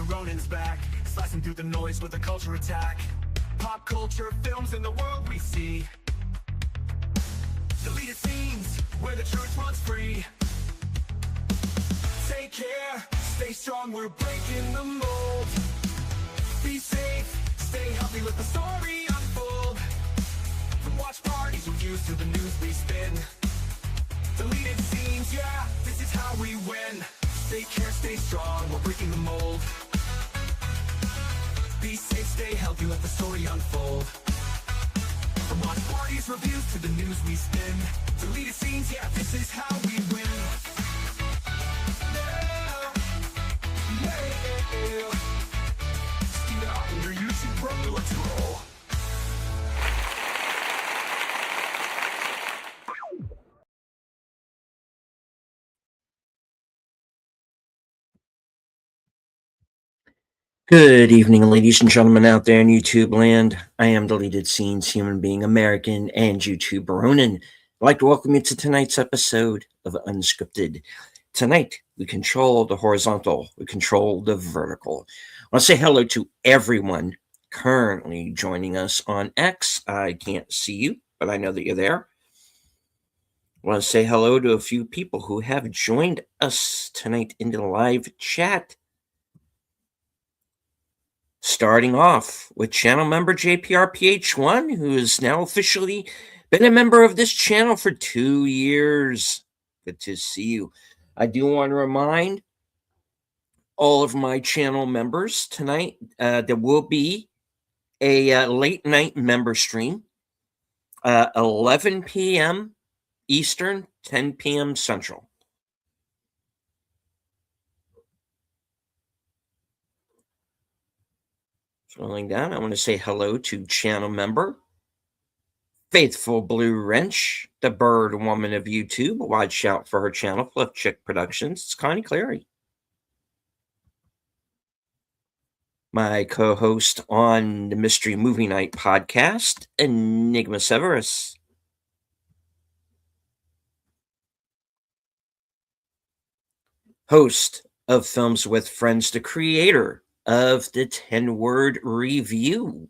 Ronan's back, slicing through the noise with a culture attack. Pop culture, films in the world we see. Deleted scenes, where the truth runs free. Take care, stay strong, we're breaking the mold. Be safe, stay healthy, let the story unfold. From watch parties, reviews to the news we spin. Deleted scenes, yeah, this is how we win. Take care, stay strong, we're breaking the mold. Be safe, stay healthy, let the story unfold. From watch parties, reviews to the news we spin. Deleted scenes, yeah, this is how we win. Yeah. Steam it up on your YouTube, bro, let's roll. Good evening, ladies and gentlemen out there in YouTube land. I am Deleted Scenes, human being, American, and YouTuber Ronan. I'd like to welcome you to tonight's episode of Unscripted. Tonight, we control the horizontal, we control the vertical. I want to say hello to everyone currently joining us on X. I can't see you, but I know that you're there. I want to say hello to a few people who have joined us tonight in the live chat. Starting off with channel member JPRPH1, who has now officially been a member of this channel for 2 years. Good to see you. I do want to remind all of my channel members tonight there will be a late night member stream, 11 p.m. Eastern, 10 p.m. Central. Scrolling down, I want to say hello to channel member Faithful Blue Wrench, the bird woman of YouTube. Watch out for her channel, Fluff Chick Productions. It's Connie Clary. My co-host on the Mystery Movie Night podcast, Enigma Severus. Host of Films with Friends, the creator of the 10-word review.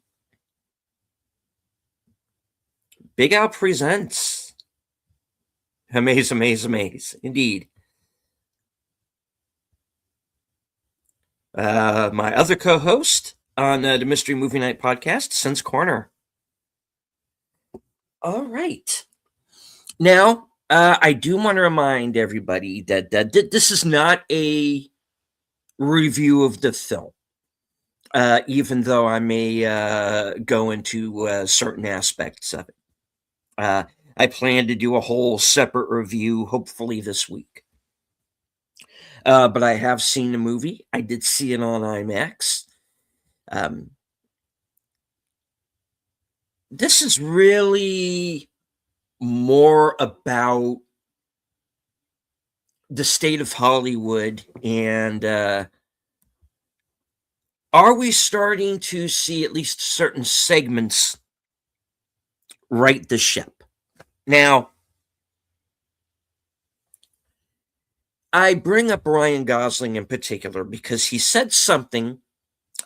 Big Al presents. Amaze, indeed. My other co-host on the Mystery Movie Night podcast, Sense Corner. All right. Now, I do want to remind everybody that this is not a review of the film. Even though I may go into certain aspects of it. I plan to do a whole separate review, hopefully this week. But I have seen the movie. I did see it on IMAX. This is really more about the state of Hollywood and are we starting to see at least certain segments right the ship? Now, I bring up Ryan Gosling in particular because he said something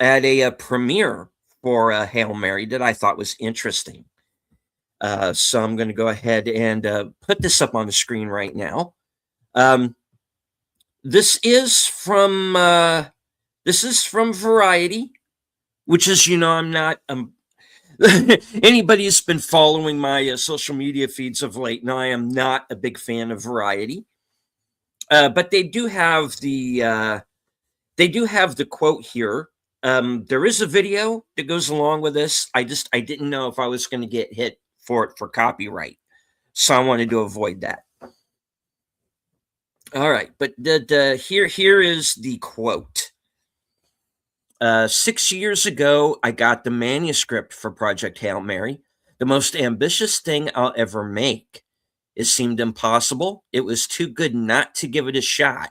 at a premiere for Hail Mary that I thought was interesting. So I'm going to go ahead and put this up on the screen right now. This is from Variety, which is, I'm not anybody who's been following my social media feeds of late, now I am not a big fan of Variety. But they do have the quote here. There is a video that goes along with this. I didn't know if I was going to get hit for it for copyright, so I wanted to avoid that. All right, but here is the quote. 6 years ago, I got the manuscript for Project Hail Mary, the most ambitious thing I'll ever make. It seemed impossible. It was too good not to give it a shot.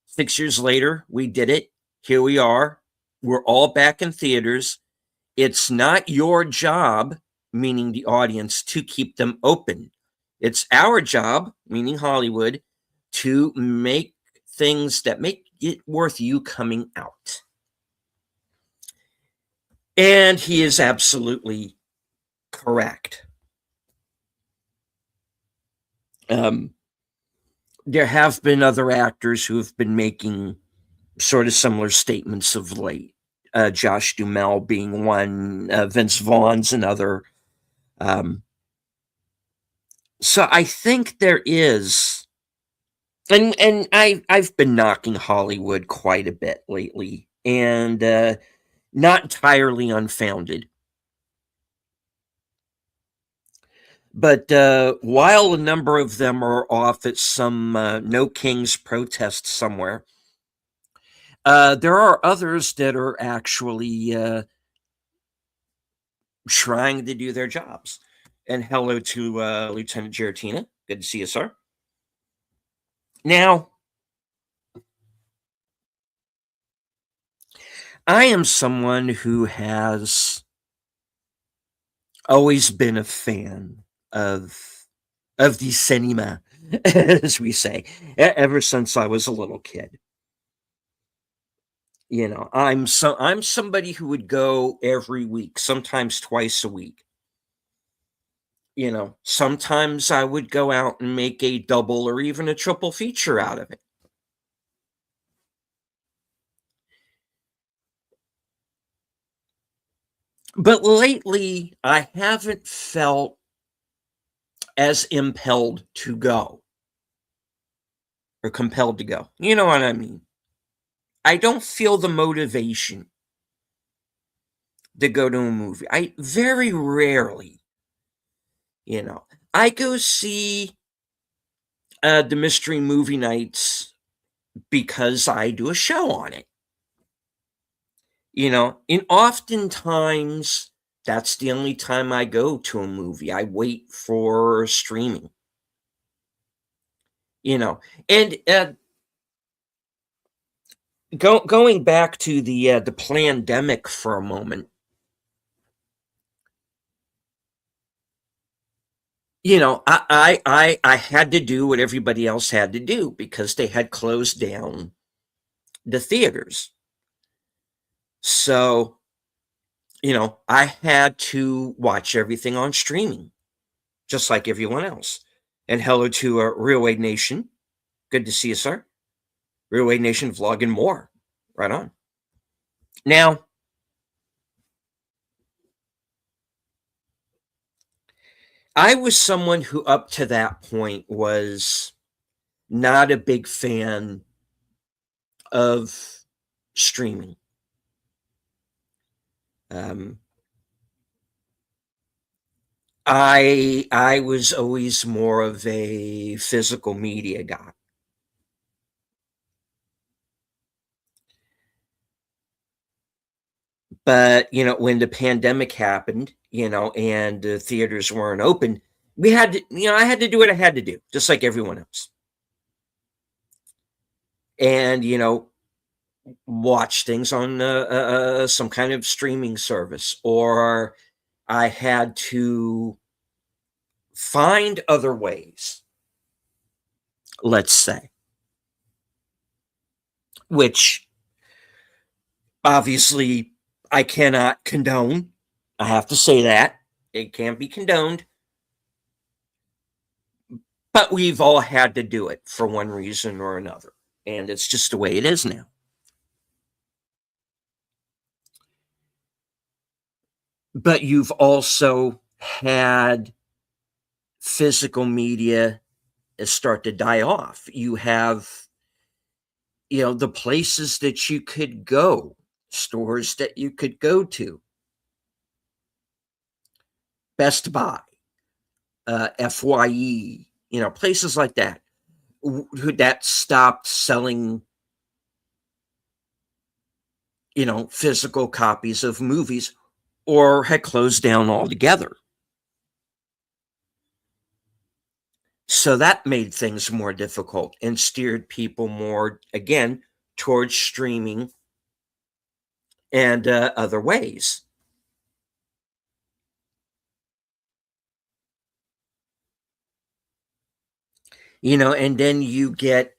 6 years later, we did it. Here we are. We're all back in theaters. It's not your job, meaning the audience, to keep them open. It's our job, meaning Hollywood, to make things that make it worth you coming out. And he is absolutely correct. Um, there have been other actors who have been making sort of similar statements of late. Josh Duhamel being one, Vince Vaughn's another. Um, so I think there is, and I've been knocking Hollywood quite a bit lately, and not entirely unfounded. But while a number of them are off at some No Kings protest somewhere, there are others that are actually trying to do their jobs. And hello to Lieutenant Giratina. Good to see you, sir. Now, I am someone who has always been a fan of the cinema, as we say, ever since I was a little kid. I'm somebody who would go every week, sometimes twice a week. Sometimes I would go out and make a double or even a triple feature out of it. But lately, I haven't felt as impelled to go or compelled to go. You know what I mean? I don't feel the motivation to go to a movie. I very rarely, you know, I go see the mystery movie nights because I do a show on it. And oftentimes that's the only time I go to a movie. I wait for streaming. And going back to the pandemic for a moment. I had to do what everybody else had to do because they had closed down the theaters. So, I had to watch everything on streaming, just like everyone else. And hello to Real Wade Nation. Good to see you, sir. Real Wade Nation vlogging more. Right on. Now, I was someone who, up to that point, was not a big fan of streaming. Um, I was always more of a physical media guy. But when the pandemic happened, and the theaters weren't open, we had to, I had to do what I had to do, just like everyone else. And watch things on some kind of streaming service, or I had to find other ways, let's say, which obviously I cannot condone. I have to say that it can't be condoned, but we've all had to do it for one reason or another, and it's just the way it is now. But you've also had physical media start to die off. You have, the places that you could go, stores that you could go to, Best Buy, FYE, places like that, that stopped selling, physical copies of movies or had closed down altogether. So that made things more difficult and steered people more, again, towards streaming and other ways. And then you get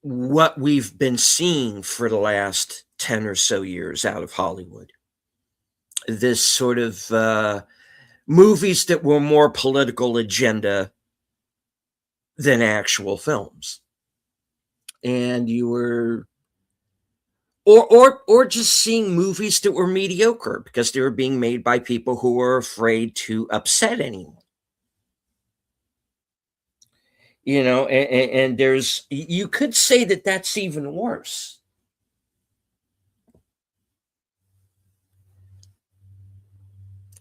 what we've been seeing for the last 10 or so years out of Hollywood. This sort of movies that were more political agenda than actual films. And you were or just seeing movies that were mediocre because they were being made by people who were afraid to upset anyone. And there's, you could say that that's even worse.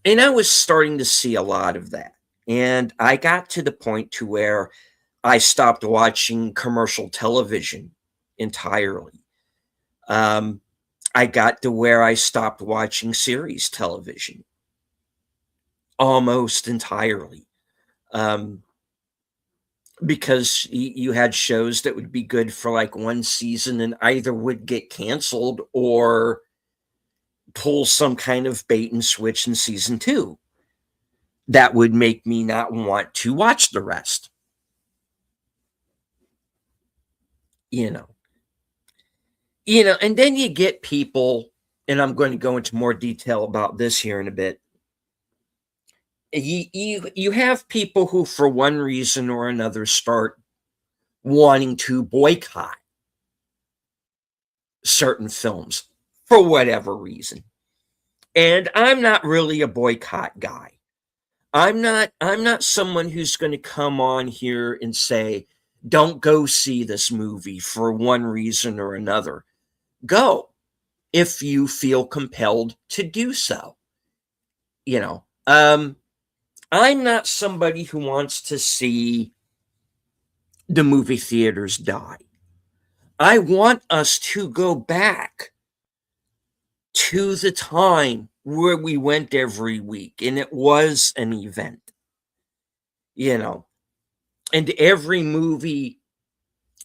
And I was starting to see a lot of that. And I got to the point to where I stopped watching commercial television entirely. I got to where I stopped watching series television almost entirely. Because you had shows that would be good for like one season and either would get canceled or pull some kind of bait and switch in season 2 that would make me not want to watch the rest. you know and then you get people, and I'm going to go into more detail about this here in a bit. You have people who for one reason or another start wanting to boycott certain films for whatever reason. And I'm not really a boycott guy. I'm not someone who's going to come on here and say, don't go see this movie for one reason or another. Go if you feel compelled to do so. I'm not somebody who wants to see the movie theaters die. I want us to go back to the time where we went every week and it was an event. And every movie,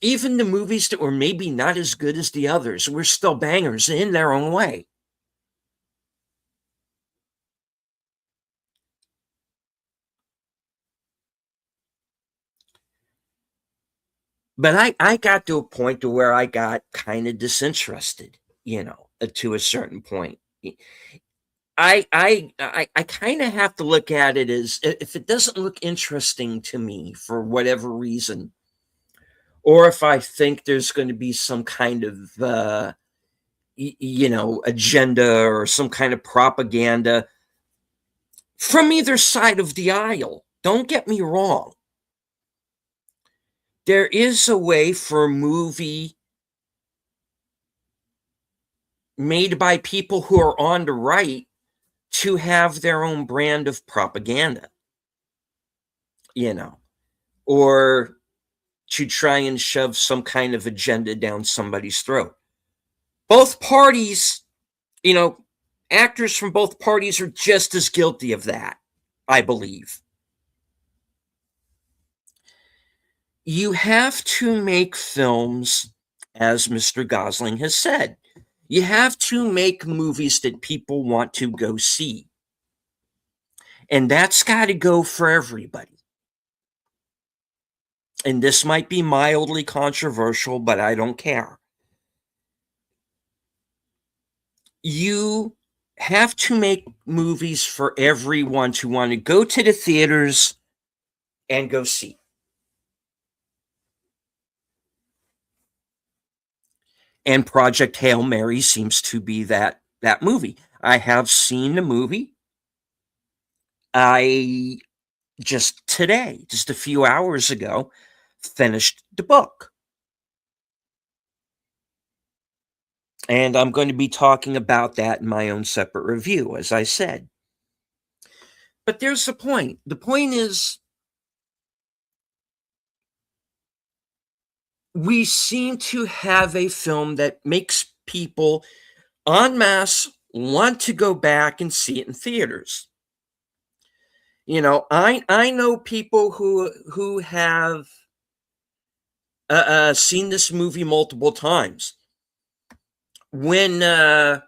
even the movies that were maybe not as good as the others, were still bangers in their own way. But I got to a point to where I got kind of disinterested, to a certain point. I kind of have to look at it as, if it doesn't look interesting to me for whatever reason, or if I think there's going to be some kind of agenda or some kind of propaganda from either side of the aisle. Don't get me wrong. There is a way for a movie made by people who are on the right to have their own brand of propaganda, or to try and shove some kind of agenda down somebody's throat. Both parties, actors from both parties are just as guilty of that, I believe. You have to make films, as Mr. Gosling has said. You have to make movies that people want to go see. And that's got to go for everybody. And this might be mildly controversial, but I don't care. You have to make movies for everyone to want to go to the theaters and go see. And Project Hail Mary seems to be that movie. I have seen the movie. I just today, just a few hours ago, finished the book. And I'm going to be talking about that in my own separate review, as I said. But there's the point. The point is, we seem to have a film that makes people en masse want to go back and see it in theaters. I know people who have seen this movie multiple times. When I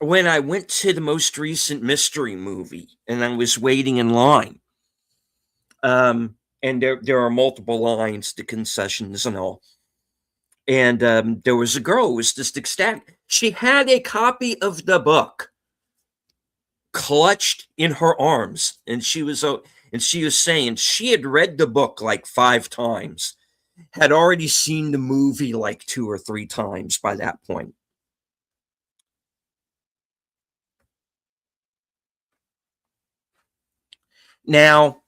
went to the most recent mystery movie and I was waiting in line, and there are multiple lines to concessions and all, And there was a girl who was just ecstatic. She had a copy of the book clutched in her arms, and she was saying she had read the book like 5 times, had already seen the movie like 2 or 3 times by that point. Now,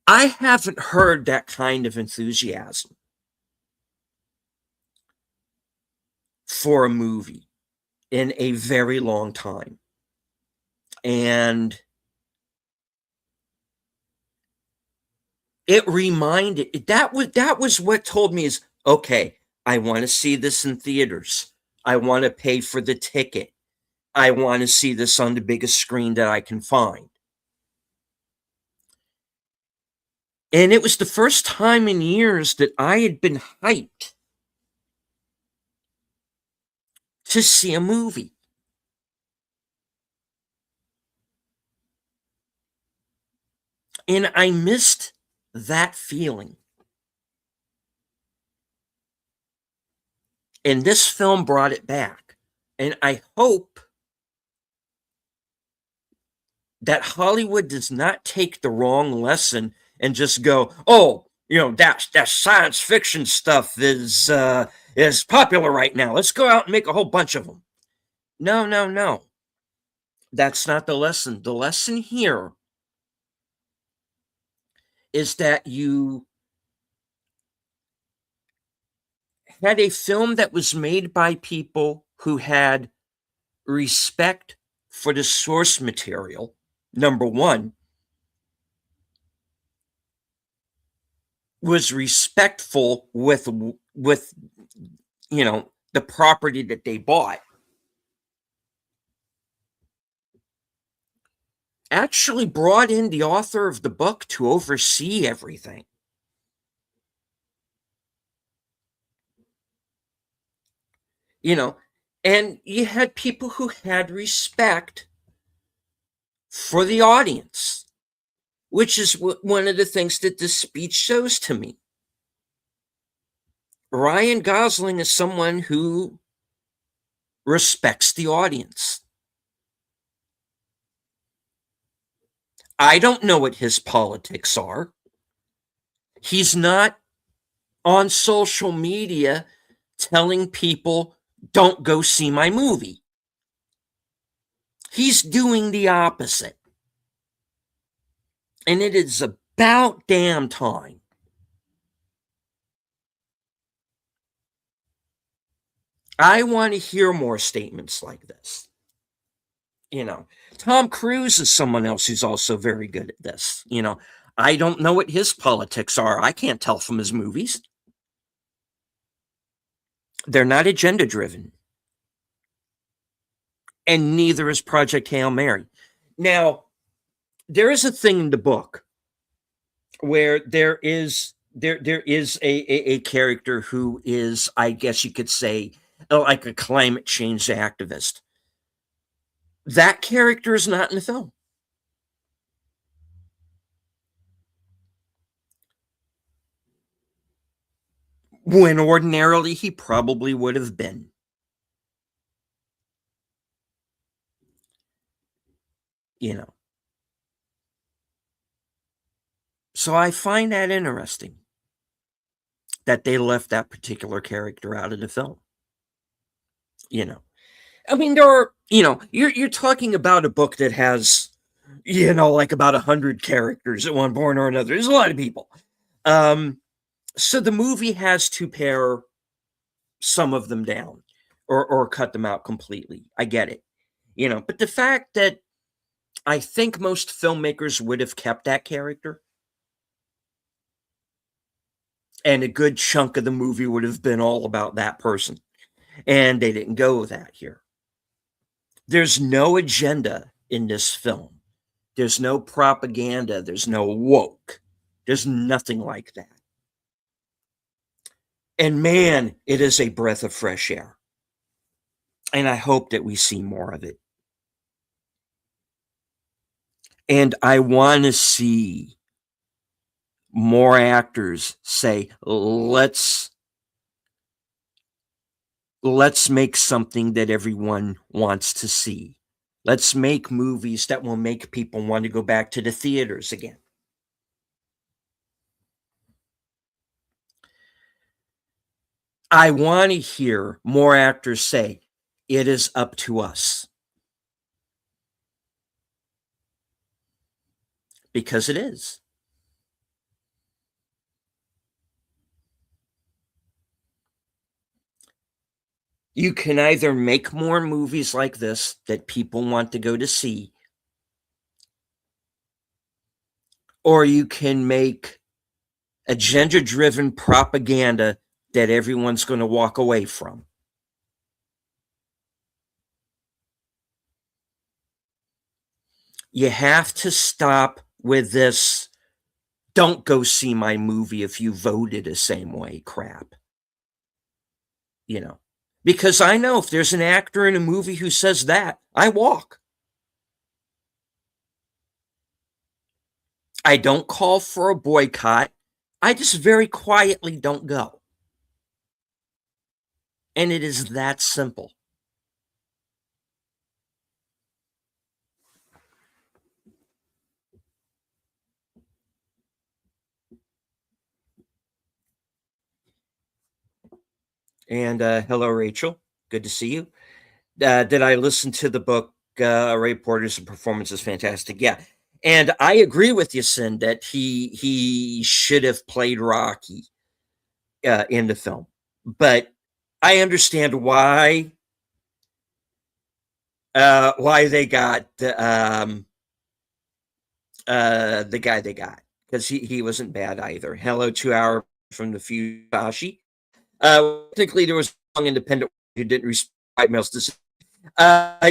I haven't heard that kind of enthusiasm for a movie in a very long time. And it reminded that was what told me is okay, I want to see this in theaters. I want to pay for the ticket. I want to see this on the biggest screen that I can find. And it was the first time in years that I had been hyped to see a movie. And I missed that feeling. And this film brought it back. And I hope that Hollywood does not take the wrong lesson and just go, oh, that science fiction stuff is popular right now. Let's go out and make a whole bunch of them. No, no, no. That's not the lesson. The lesson here is that you had a film that was made by people who had respect for the source material, number one, was respectful with the property that they bought. Actually brought in the author of the book to oversee everything. And you had people who had respect for the audience, which is one of the things that this speech shows to me. Ryan Gosling is someone who respects the audience. I don't know what his politics are. He's not on social media telling people, don't go see my movie. He's doing the opposite. And it is about damn time. I want to hear more statements like this. Tom Cruise is someone else who's also very good at this. I don't know what his politics are. I can't tell from his movies. They're not agenda driven. And neither is Project Hail Mary. Now, there is a thing in the book where there is a character who is, I guess you could say, like a climate change activist. That character is not in the film. When ordinarily he probably would have been. So I find that interesting that they left that particular character out of the film. I mean, there are, you're talking about a book that has, like about 100 characters at one point or another. There's a lot of people. So the movie has to pare some of them down or cut them out completely. I get it. But the fact that I think most filmmakers would have kept that character, and a good chunk of the movie would have been all about that person. And they didn't go with that here. There's no agenda in this film. There's no propaganda. There's no woke. There's nothing like that. And man, it is a breath of fresh air. And I hope that we see more of it. And I want to see more actors say, let's make something that everyone wants to see. Let's make movies that will make people want to go back to the theaters again. I want to hear more actors say, it is up to us. Because it is. You can either make more movies like this that people want to go to see, or you can make agenda driven propaganda that everyone's going to walk away from. You have to stop with this don't go see my movie if you voted the same way crap. You know, because I know if there's an actor in a movie who says that, I walk. I don't call for a boycott. I just very quietly don't go. And it is that simple. And hello, Rachel. Good to see you. Did I listen to the book? Ray Porter's performance is fantastic. Yeah, and I agree with you, Sin, that he should have played Rocky in the film, but I understand why they got the guy they got, because he wasn't bad either. Hello, 2 hour from the Fusashi. Technically, there was a strong independent who didn't respect white males.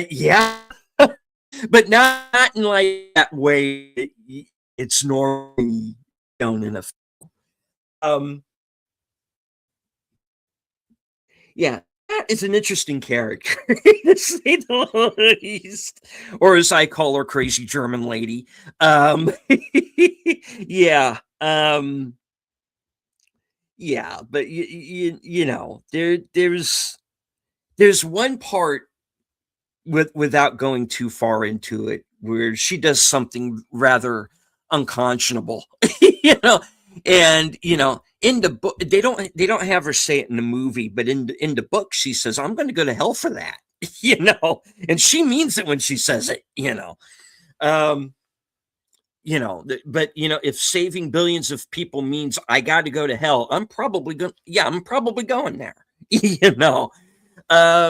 Yeah, but not in like that way. It's normally shown in a um. Yeah, that is an interesting character, to say the least, or as I call her, crazy German lady. Yeah, yeah, but you know, there's one part without going too far into it where she does something rather unconscionable, you know, and you know, in the book they don't have her say it in the movie, but in the book she says, I'm going to go to hell for that. You know, and she means it when she says it, you know. um but you know, if saving billions of people means I got to go to hell, I'm probably going there. You know,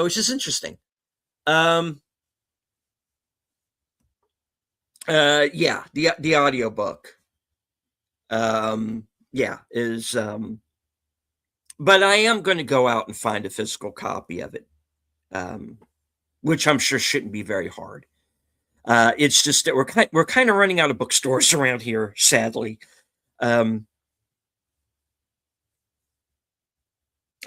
which is interesting. um yeah, the audiobook, yeah, is but I am going to go out and find a physical copy of it, um which I'm sure shouldn't be very hard. It's just that we're kind of running out of bookstores around here, sadly. um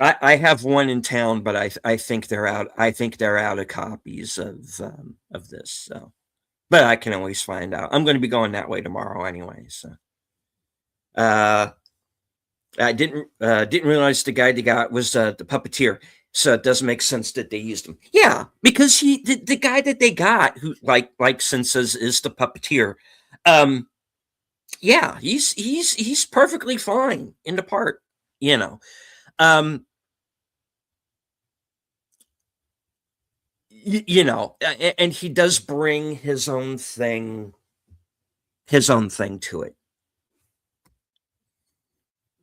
I have one in town, but I think they're out. I think they're out of copies of this. So, but I can always find out. I'm going to be going that way tomorrow anyway. So, uh, I didn't realize the guy they got was the puppeteer. So it does make sense that they used him. Yeah, because the guy that they got, who like Sin says is the puppeteer. Um, yeah, he's perfectly fine in the part. You know. Um, you know, and he does bring his own thing to it.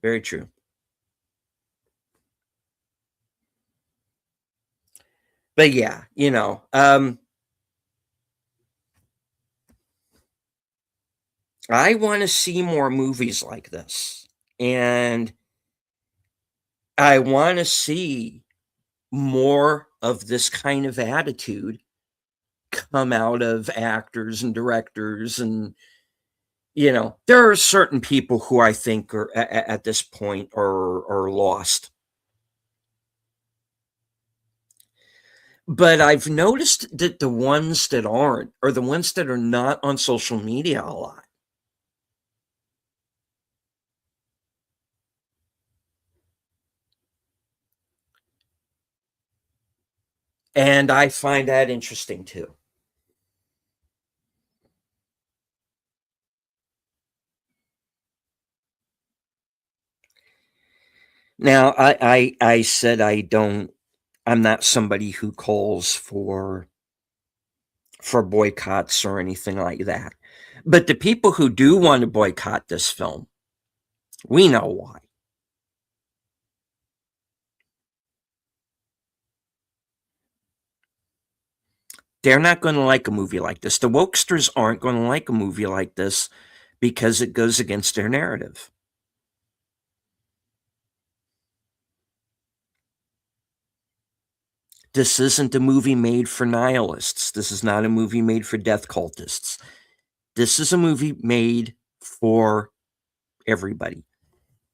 Very true. But yeah, you know, I want to see more movies like this, and I want to see more of this kind of attitude come out of actors and directors. And you know, there are certain people who I think are at this point are lost. But I've noticed that the ones that aren't are the ones that are not on social media a lot. And I find that interesting too. Now, I said I'm not somebody who calls for boycotts or anything like that. But the people who do want to boycott this film, we know why. They're not going to like a movie like this. The wokesters aren't going to like a movie like this because it goes against their narrative. This isn't a movie made for nihilists. This is not a movie made for death cultists. This is a movie made for everybody.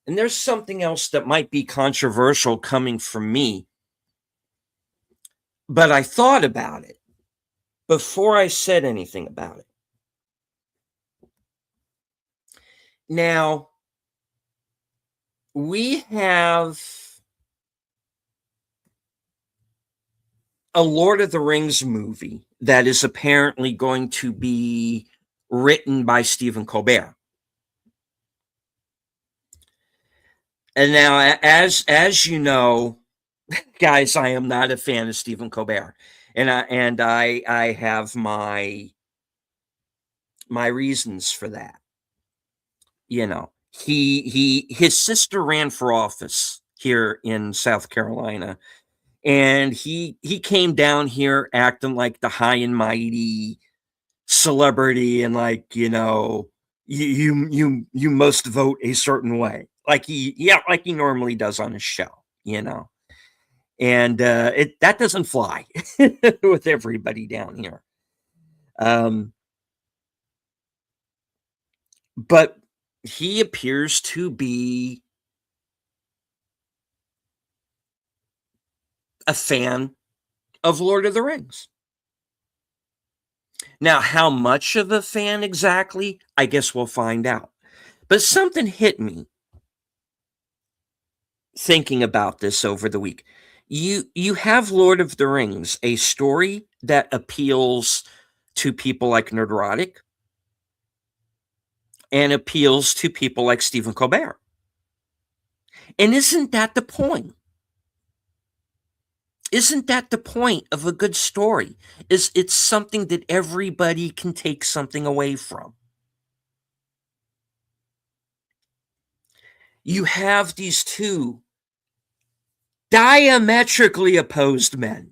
And there's something else that might be controversial coming from me, but I thought about it before I said anything about it. Now, we have a Lord of the Rings movie that is apparently going to be written by Stephen Colbert. And now, as you know, guys, I am not a fan of Stephen Colbert, and I have my reasons for that. You know, his sister ran for office here in South Carolina, and he came down here acting like the high and mighty celebrity, and like, you must vote a certain way, like like he normally does on his show. And it that doesn't fly with everybody down here. Um, but he appears to be a fan of Lord of the Rings. Now, how much of a fan exactly, I guess we'll find out. But something hit me thinking about this over the week. You have Lord of the Rings, a story that appeals to people like Nerdrotic and appeals to people like Stephen Colbert. And isn't that the point? Isn't that the point of a good story? Is it's something that everybody can take something away from. You have these two diametrically opposed men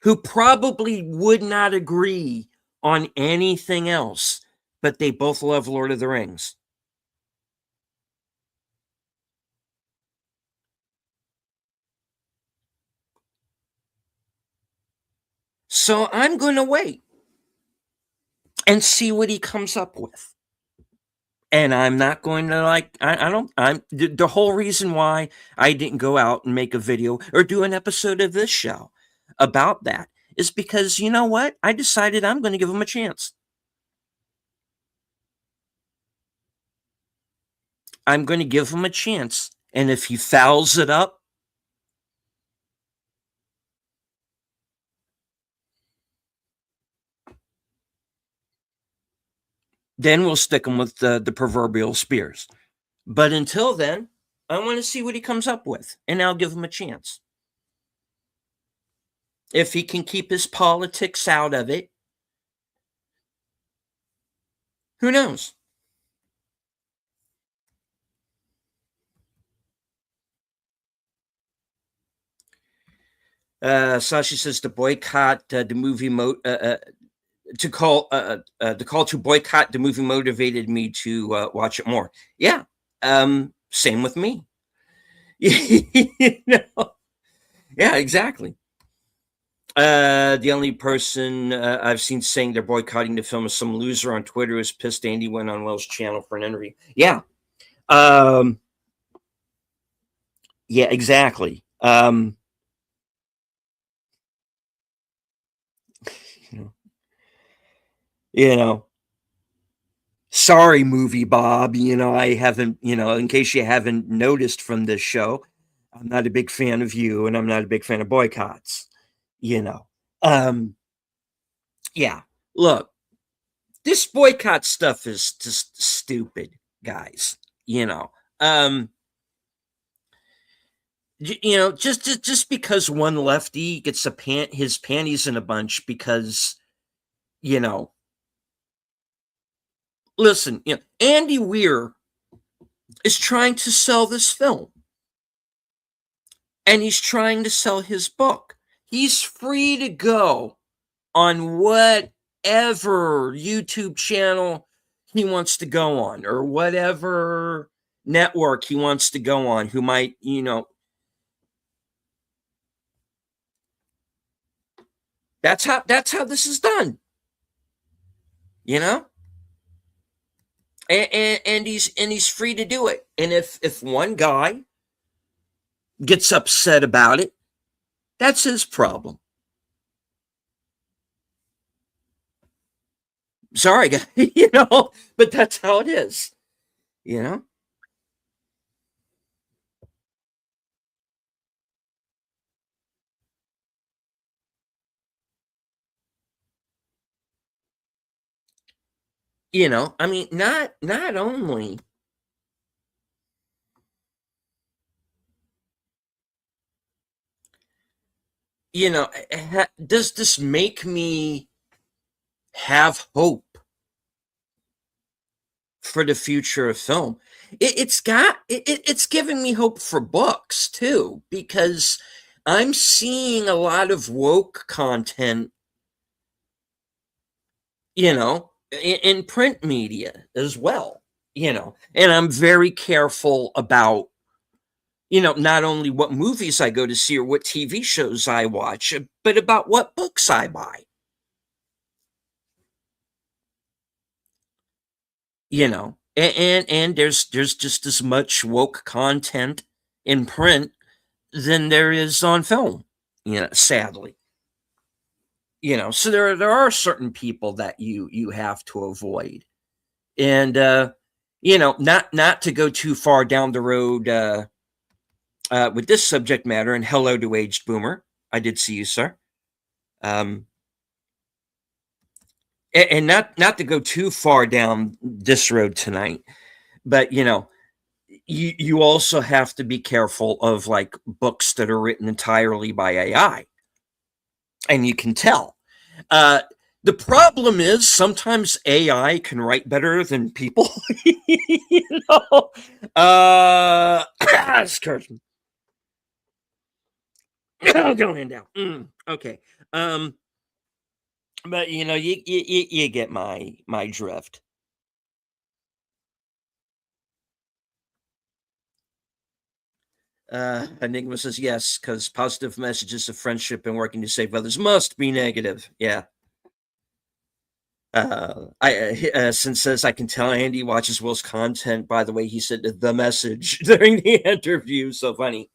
who probably would not agree on anything else, but they both love Lord of the Rings. So I'm going to wait and see what he comes up with. And I'm not going to I don't, the whole reason why I didn't go out and make a video or do an episode of this show about that is because, you know what? I decided I'm going to give him a chance. I'm going to give him a chance. And if he fouls it up, then we'll stick him with the proverbial spears. But until then, I want to see what he comes up with, and I'll give him a chance. If he can keep his politics out of it, who knows? Sasha says to boycott the movie the call to boycott the movie motivated me to watch it more. Yeah, same with me. you know? Yeah, exactly. The only person I've seen saying they're boycotting the film is some loser on Twitter who's pissed Andy went on Will's channel for an interview. Yeah. Yeah, exactly. You know, sorry, movie Bob. I haven't, in case you haven't noticed from this show, I'm not a big fan of you and I'm not a big fan of boycotts. You know, um, yeah, look, this boycott stuff is just stupid, guys. You know, um, just because one lefty gets his panties in a bunch because you know, listen, Andy Weir is trying to sell this film and he's trying to sell his book. He's free to go on whatever YouTube channel he wants to go on or whatever network he wants to go on who might, that's how this is done, you know? And he's free to do it. And if one guy gets upset about it, that's his problem. Sorry, guy, but that's how it is, you know. I mean, not only, does this make me have hope for the future of film. It's giving me hope for books too because I'm seeing a lot of woke content, in print media as well, and I'm very careful about not only what movies I go to see or what TV shows I watch, but about what books I buy. And there's just as much woke content in print than there is on film, sadly. So there are certain people that you have to avoid. And not to go too far down the road with this subject matter, and hello to aged boomer. I did see you, sir. Um and not to go too far down this road tonight, but you also have to be careful of like books that are written entirely by AI, and you can tell. Uh, the problem is sometimes AI can write better than people. you know, excuse Don't hand down. Okay, um, but you get my drift. Enigma says yes, because positive messages of friendship and working to save others must be negative. Yeah. Since says I can tell Andy watches Will's content by the way he said the message during the interview. So funny.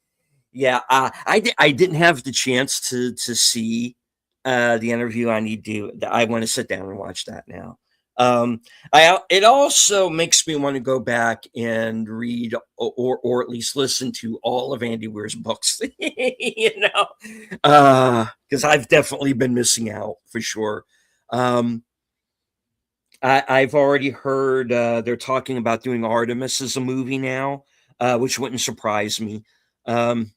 Yeah, I didn't have the chance to see the interview. I want to sit down and watch that now. It also makes me want to go back and read or at least listen to all of Andy Weir's books. Because I've definitely been missing out for sure. Um, I've already heard they're talking about doing Artemis as a movie now, which wouldn't surprise me. Um,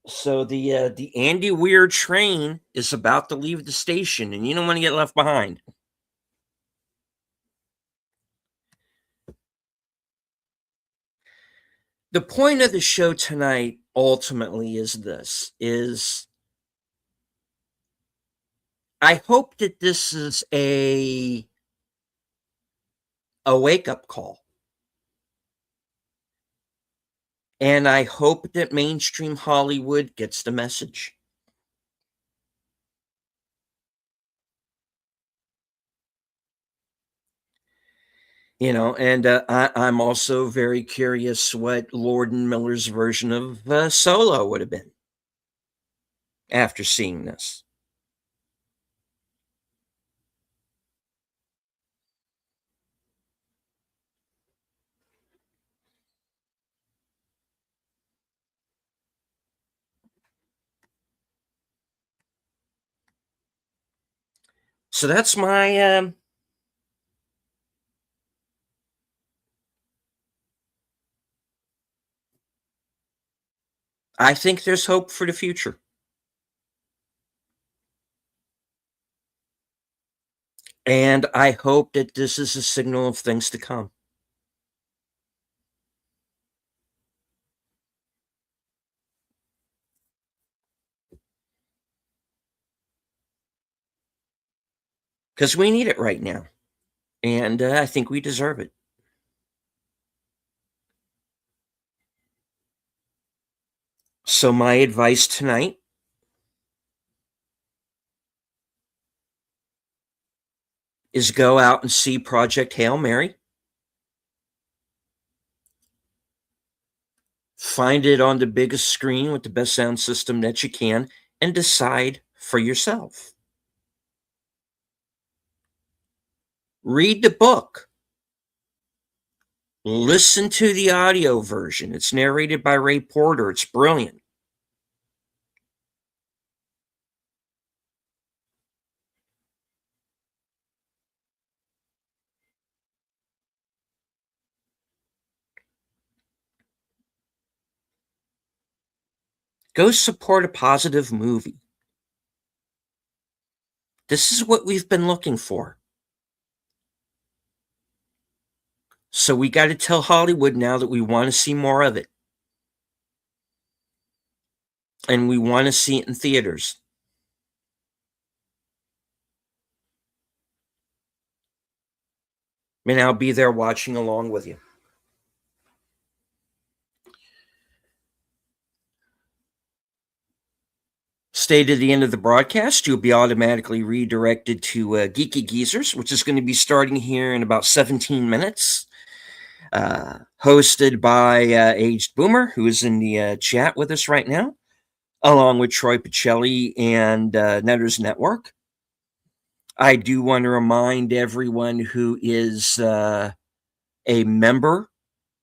so the Andy Weir train is about to leave the station, and you don't want to get left behind. The point of the show tonight ultimately is I hope that this is a wake up call. And I hope that mainstream Hollywood gets the message. And I'm also very curious what Lord and Miller's version of Solo would have been after seeing this. So that's my I think there's hope for the future. And I hope that this is a signal of things to come. Because we need it right now. And I think we deserve it. So, my advice tonight is go out and see Project Hail Mary. Find it on the biggest screen with the best sound system that you can and decide for yourself. Read the book. Listen to the audio version. It's narrated by Ray Porter. It's brilliant. Go support a positive movie. This is what we've been looking for. So we got to tell Hollywood now that we want to see more of it. And we want to see it in theaters. And I'll be there watching along with you. Stay to the end of the broadcast. You'll be automatically redirected to Geeky Geezers, which is going to be starting here in about 17 minutes. Hosted by Aged Boomer, who is in the chat with us right now, along with Troy Pacelli and Netters Network. I do want to remind everyone who is a member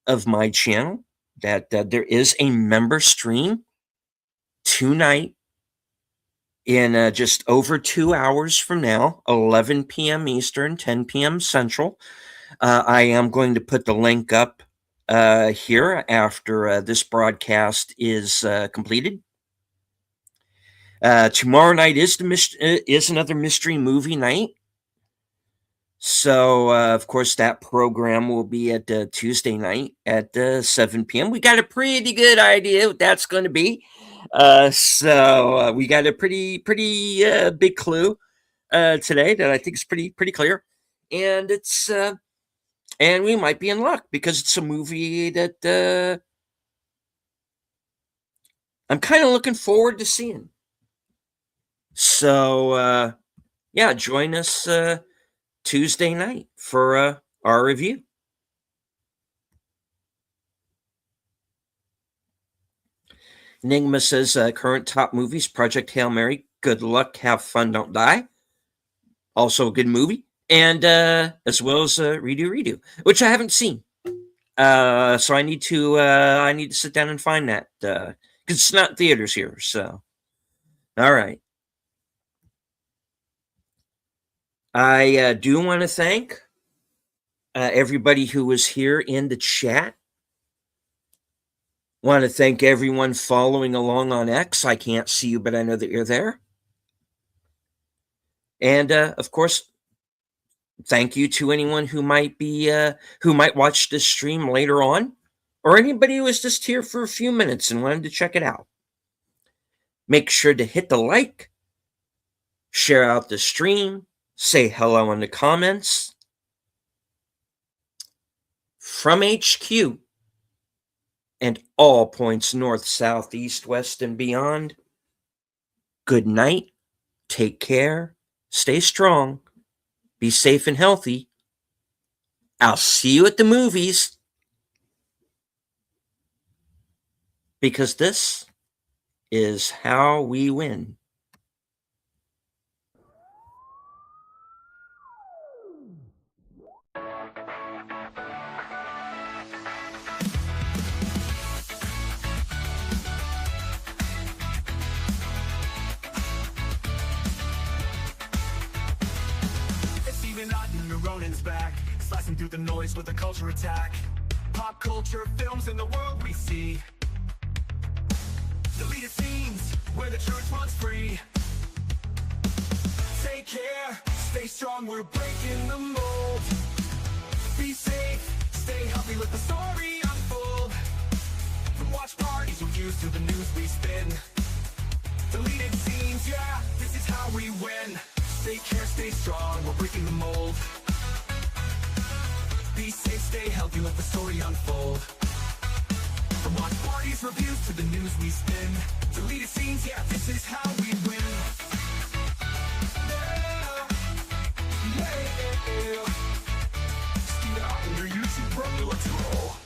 of my channel that there is a member stream tonight in just over 2 hours from now, 11 p.m. Eastern, 10 p.m. Central. I am going to put the link up here after this broadcast is completed. Tomorrow night is another mystery movie night. So, of course, that program will be at Tuesday night at 7 p.m. We got a pretty good idea what that's going to be. So we got a pretty big clue today that I think is pretty clear, and it's and we might be in luck because it's a movie that I'm kind of looking forward to seeing. So yeah, join us Tuesday night for our review. Enigma says current top movies: Project Hail Mary, Good Luck, Have Fun, Don't Die. Also a good movie. And as well as Redo, which I haven't seen. So I need to sit down and find that because it's not in theaters here. So, all right. I do want to thank everybody who was here in the chat. Want to thank everyone following along on X. I can't see you, but I know that you're there. And of course, thank you to anyone who might watch this stream later on, or anybody who was just here for a few minutes and wanted to check it out. Make sure to hit the like, share out the stream, say hello in the comments. From HQ and all points north, south, east, west, and beyond, good night, take care, stay strong, be safe and healthy. I'll see you at the movies. Because this is how we win. Shannon's back, slicing through the noise with a culture attack. Pop culture, films, and the world we see. Deleted scenes, where the truth runs free. Take care, stay strong, we're breaking the mold. Be safe, stay healthy, let the story unfold. From watch parties reviews to the news we spin. Deleted scenes, yeah, this is how we win. Take care, stay strong, we're breaking the mold. Be safe, stay healthy, let the story unfold. From watch parties, reviews to the news we spin. Deleted scenes, yeah, this is how we win. Yeah. Stay out on your YouTube, bro, let's roll.